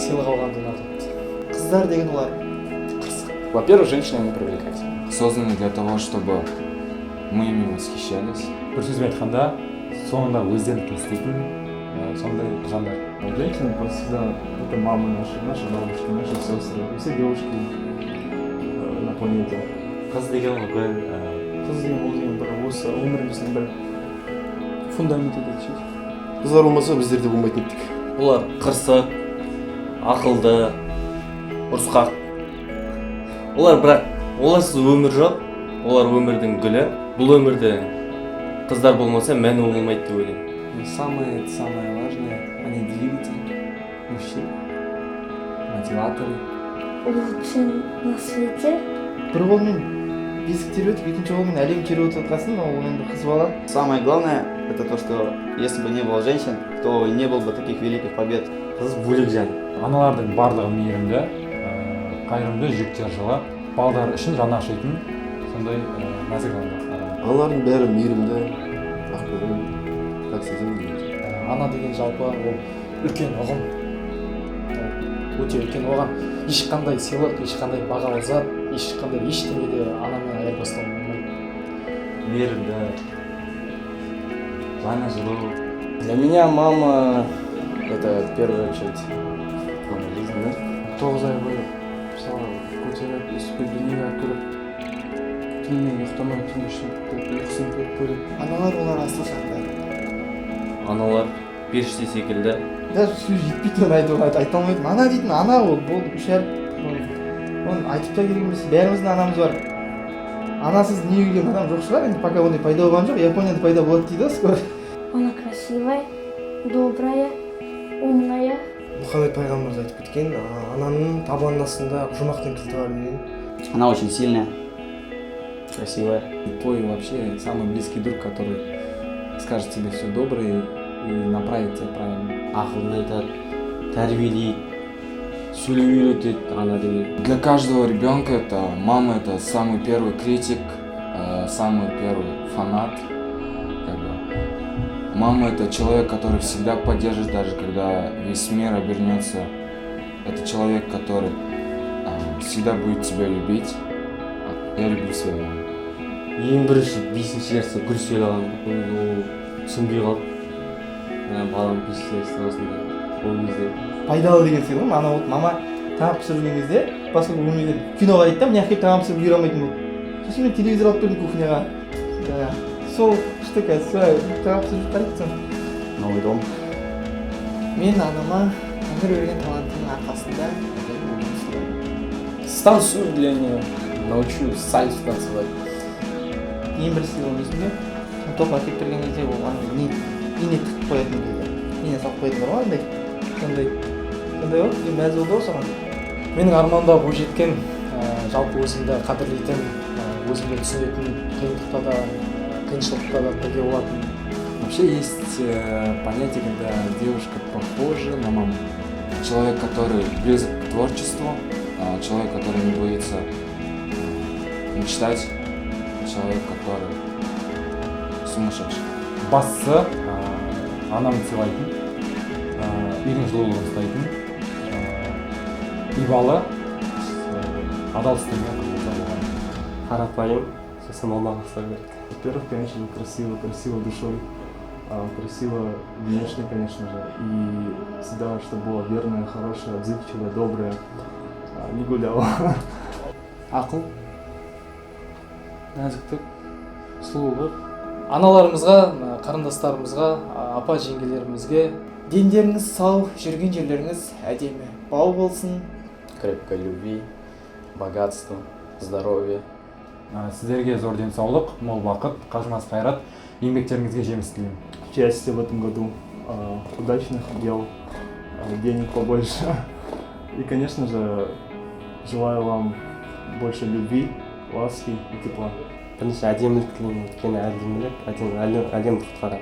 сыйлық алғанды ұнатады. Қыздар деген олар қырсық. Во-первых, женщины не привлекательны. Созданы для того, чтобы мы ими восхищались. Бір сөзбен айтқанда, соңында өздерін істейтін сондай жандар. Женщины просто всегда это мамы наши бабушки, наши сестры, все девушки на планете. Қыз деген ол гүл, Қыз деген ол деген бір осы өміріміздің бір фундаменті деп ше. Қыздар болмаса біздер де болмайтын едік. олар қырсық, ақылды, ұрысқақ. Олар бірақ оларсыз өмір жоқ, олар өмірдің гүлі. Бұл өмірде қыздар болмаса мәні болмайды деп ойлаймын. Самое важное, они двигатели, мужчины, мотиваторы. Лучший на свете. Бір қолмен бесік тербетіп, екінші қолмен әлем тербетіп жатқасын, ол енді қыз бала. Самое главное, это то, что если бы не было женщин, то не было бы таких великих побед. Қыз бөлек жан. Аналардың барлығы мейірімді, қайырымды, жүктер жылы, балдар үшін жаны ашитын сондай нәзік жандар. Аналардың бәрі мейірімді, ақкөңіл, как сезім. Ана деген жалпы ол үлкен ұғым. Өте үлкен, оған ешқандай сыйлық, ешқандай бағалы зат, ешқандай ештеңеде анамен айырбастауға болмайды. Мейірімді, жаны жылу. Для меня мама – это в первую очередь мама жизни, да? 9 ай бойы мысалы көтеріп, өстіп дүниеге әкеліп, түнімен ұйықтамай, түнде ішіп, ұйқысын бөліп. Аналар олар асыл жандар. Аналар періште секілді. Даже сөз жетпейді оны айтуға, айта алмайды. Ана дейтін ана ол, болды, үш әріп. Оны айтып та керек емес, бәріміздің анамыз бар. Анасыз не үйген адам жоқ шығар, енді пока ондай пайда болған жоқ, Японияда пайда болады дейді скоро. Она красивая, добрая, умная. Мұхаммед пайғамбар айтып кеткен, ананың табанының астында жұмақтың кілті бар деген. Она очень сильная, красивая. И твой вообще самый близкий друг, который скажет тебе все доброе и направит тебя правильно. Ақылын айтады, тәрбиелейді, сөйлеу үйретеді, ана деген. Для каждого ребенка это мама, это самый первый критик, самый первый фанат. Как бы. Мама это человек, который всегда поддержит, даже когда весь мир обернется. Это человек, который всегда будет тебя любить. Я люблю свою маму. Ең бірінші 5-ші нәрсе гүл сыйлаған. Ол түсінбей қалды. Балам 5-ші нәрсе осында. Ол кезде Пайдалы деген сыйлық, ана болды, мама тамақ пісіріп жүрген кезде, басқа бөлмеден кино қарайды да, мына әкеліп тамақ пісіріп жүре алмайтын болды. Сосын мен телевизор алып бердім кухняға. Сол штука, тамақ пісіріп қарайды соны. Новый дом. Мен анама өмір берген талантының арқасында станцию для нее научу сальсу танцевать. Ең бір сыйлығым есімде, топ әкеліп берген кезде ол ана ине тығып қоятын кезде, ине салып қоятын бар ғой андай, сондай ғой, мәз болды ғой соған. Менің арманда бойжеткен, жалпы өзімді қадірлейтін, өзімді түсінетін, қиындықта да, қиыншылықта да бірге болатын. Вообще есть понятие, когда девушка похожа на маму. Человек, который близок к творчеству, человек, который не боится мечтать, человек, который сумасшедший. Бастысы анамды сыйлайтын, үйдің жылулығын ұстайтын, ибалы, адал істеген қыздар болған. қарапайым, сосын болмаған қыздар керек. Во-первых, конечно же, красиво душой, красиво внешне, конечно же. И всегда, чтобы была верная, хорошая, отзывчивая, добрая, не гуляла. Ақыл, нәзіктік, сұлулық. Аналарымызға, қарындастарымызға, апа жеңгелерімізге дендеріңіз сау, жүрген жерлеріңіз әдемі, бау болсын. Крепкой любви, богатства, здоровья. Сіздерге зор денсаулық, мол бақыт, қажымас қайрат, еңбектеріңізге жеміс тілеймін. Счастья в этом году, удачных дел, денег побольше. И, конечно же, желаю вам больше любви, ласки и тепла. Бірінші әдемілік тілеймін, өйткені әдемілік әлемді құтқарады.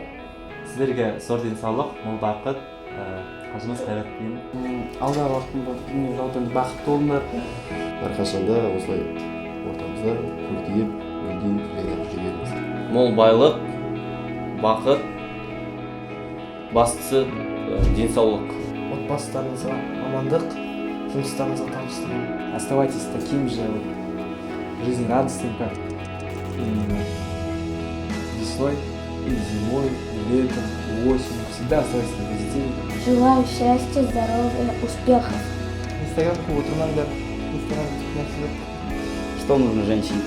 Сіздерге зор денсаулық, мол бақыт, қажымас қайрат тілеймін. Алдағы уақытында дүние жалпы бақытты болыңдар. Әрқашанда осылай ортамызда көркейіп, өркендеп жүргеніміз жүргеніміз. Мол байлық, бақыт, бастысы денсаулық. бастарыңызға амандық, жұмыстарыңызға табыс тілеймін. Оставайтесь таким же вот, жизнерадостным, как и весной, и зимой, и летом, и осенью. Всегда оставайтесь на позитиве. Желаю счастья, здоровья, успехов. Инстаграмға отырмаңдар. Инстаграм нәрселер. Что нужно женщине?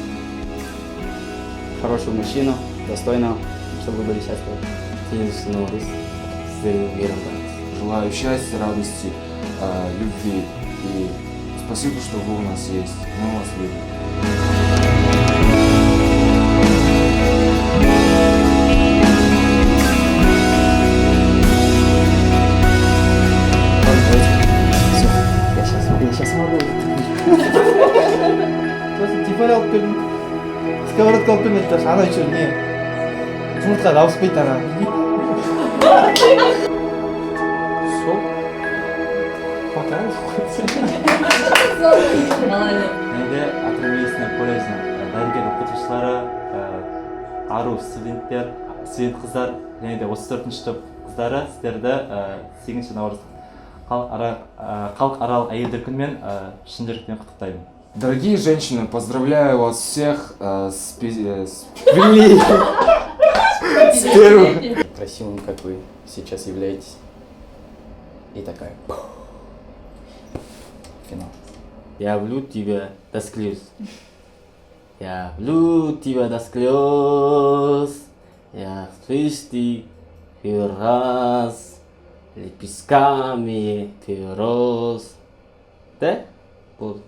Хорошего мужчину, достойного, чтобы вы были счастливы. Желаю счастья, радости, любви и спасибо, что вы у нас есть. Мы вас любим. Я сейчас могу. Сосын телефон алып бердім. Сковородка алып бермеді даже. Ана еще не. Жұмыртқа жабыспайды ана. Сол. Хватает? Және де атырмейсіне колледждің дәрігер оқытушылары, ару студент қыздар, және де 34-ші топ қыздары сіздерді 8 наурыз халықаралық әйелдер күнімен шын жүректен құттықтаймын. Дорогие женщины, поздравляю вас всех с первым. Красивым, как вы сейчас являетесь. И такая. Финал. Я люблю тебя до слез. Я люблю тебя до слез. Я слышу ты первый раз. Лепестками первый раз. Да? Вот.